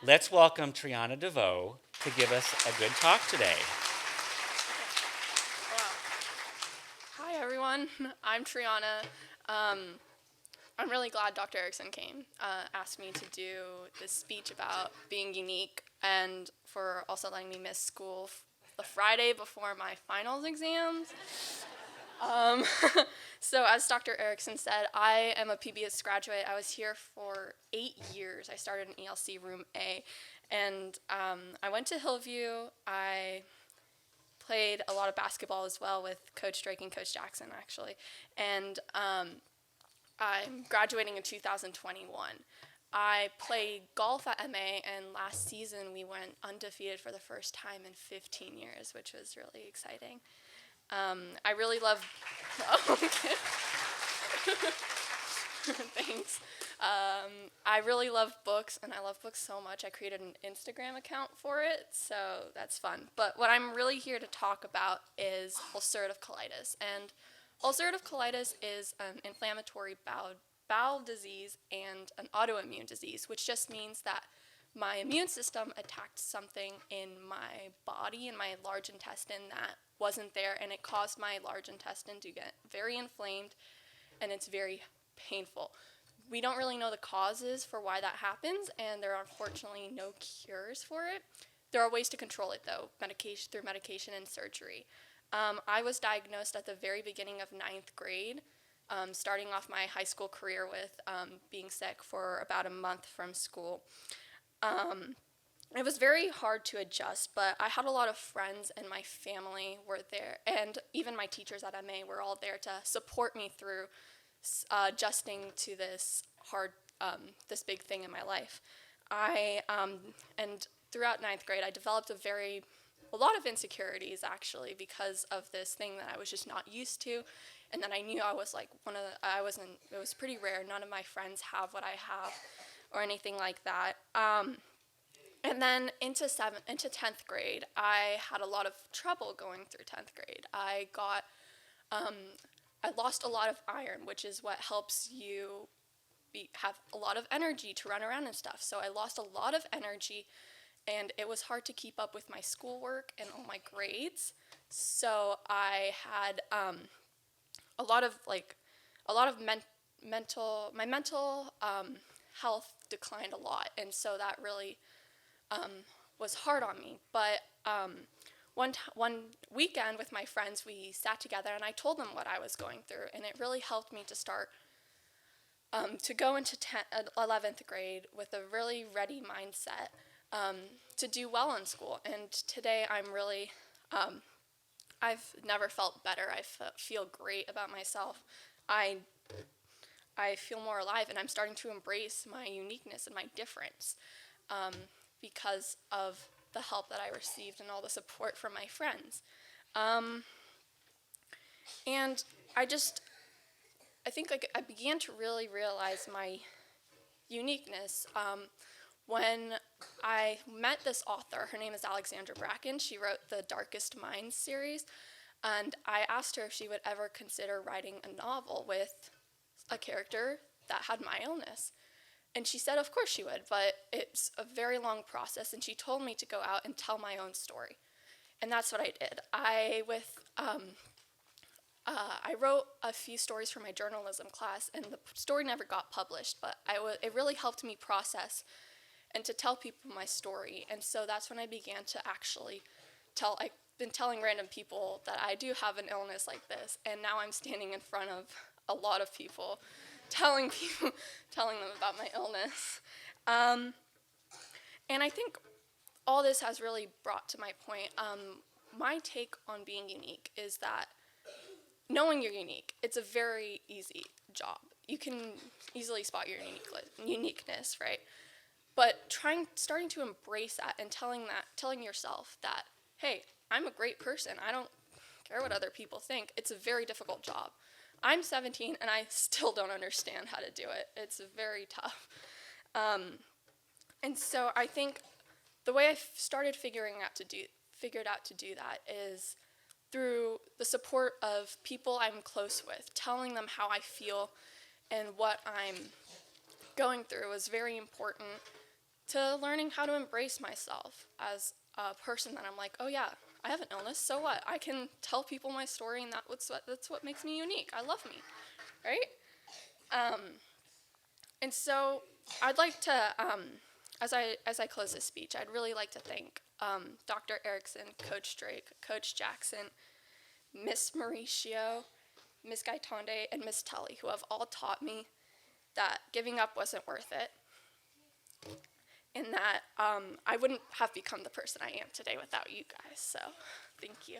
Let's welcome Triana Devaux to give us a good talk today. Wow. Hi, everyone. I'm Triana. Um, I'm really glad Dr. Erickson came, asked me to do this speech about being unique, and for also letting me miss school the Friday before my finals exams. Um, so, as Dr. Erickson said, I am a PBS graduate. I was here for 8 years. I started in ELC Room A, and I went to Hillview. I played a lot of basketball as well with Coach Drake and Coach Jackson, actually. And I'm graduating in 2021. I played golf at MA, and last season we went undefeated for the first time in 15 years, which was really exciting. I really love. Oh, okay. Thanks. I really love books, and I love books so much. I created an Instagram account for it, so that's fun. But what I'm really here to talk about is ulcerative colitis. And ulcerative colitis is an inflammatory bowel disease and an autoimmune disease, which just means that my immune system attacked something in my body, in my large intestine, that wasn't there, and it caused my large intestine to get very inflamed, and it's very painful. We don't really know the causes for why that happens, and there are unfortunately no cures for it. There are ways to control it, though, through medication and surgery. I was diagnosed at the very beginning of ninth grade, starting off my high school career with being sick for about a month from school. Um, it was very hard to adjust, but I had a lot of friends, and my family were there, and even my teachers at MA were all there to support me through adjusting to this this big thing in my life. And throughout ninth grade, I developed a lot of insecurities actually because of this thing that I was just not used to, and then I knew I was like I wasn't. It was pretty rare. None of my friends have what I have, or anything like that. And then into 10th grade, I had a lot of trouble going through 10th grade. Um, I lost a lot of iron, which is what helps you have a lot of energy to run around and stuff. So I lost a lot of energy, and it was hard to keep up with my schoolwork and all my grades. So I had a lot of my mental health declined a lot, and so that really was hard on me. But one weekend with my friends, we sat together and I told them what I was going through, and it really helped me to start to go into 11th grade with a really ready mindset to do well in school. And today um, I've never felt better. Feel great about myself. I I feel more alive, and I'm starting to embrace my uniqueness and my difference um, because of the help that I received and all the support from my friends. Um, and I think like I began to really realize my uniqueness when I met this author. Her name is Alexandra Bracken. She wrote the Darkest Minds series, and I asked her if she would ever consider writing a novel with a character that had my illness. And she said, of course she would, but it's a very long process, and she told me to go out and tell my own story. And that's what I did. I wrote a few stories for my journalism class, and the story never got published, but it really helped me process and to tell people my story. And so that's when I began to actually I've been telling random people that I do have an illness like this, and now I'm standing in front of a lot of people, telling them about my illness. Um, and I think all this has really brought to my point. My take on being unique is that knowing you're unique, it's a very easy job. You can easily spot your uniqueness, right? But starting to embrace that and telling yourself that, hey, I'm a great person. I don't care what other people think. It's a very difficult job. I'm 17 and I still don't understand how to do it. It's very tough. Um, and so I think the way I figured out to do that is through the support of people I'm close with, telling them how I feel and what I'm going through is very important to learning how to embrace myself as a person that I'm like, oh yeah, I have an illness, so what? I can tell people my story, and that's what makes me unique. I love me, right? And so I'd like to, as I close this speech, I'd really like to thank Dr. Erickson, Coach Drake, Coach Jackson, Miss Mauricio, Miss Gaitonde, and Miss Tully, who have all taught me that giving up wasn't worth it, and that I wouldn't have become the person I am today without you guys. So, thank you.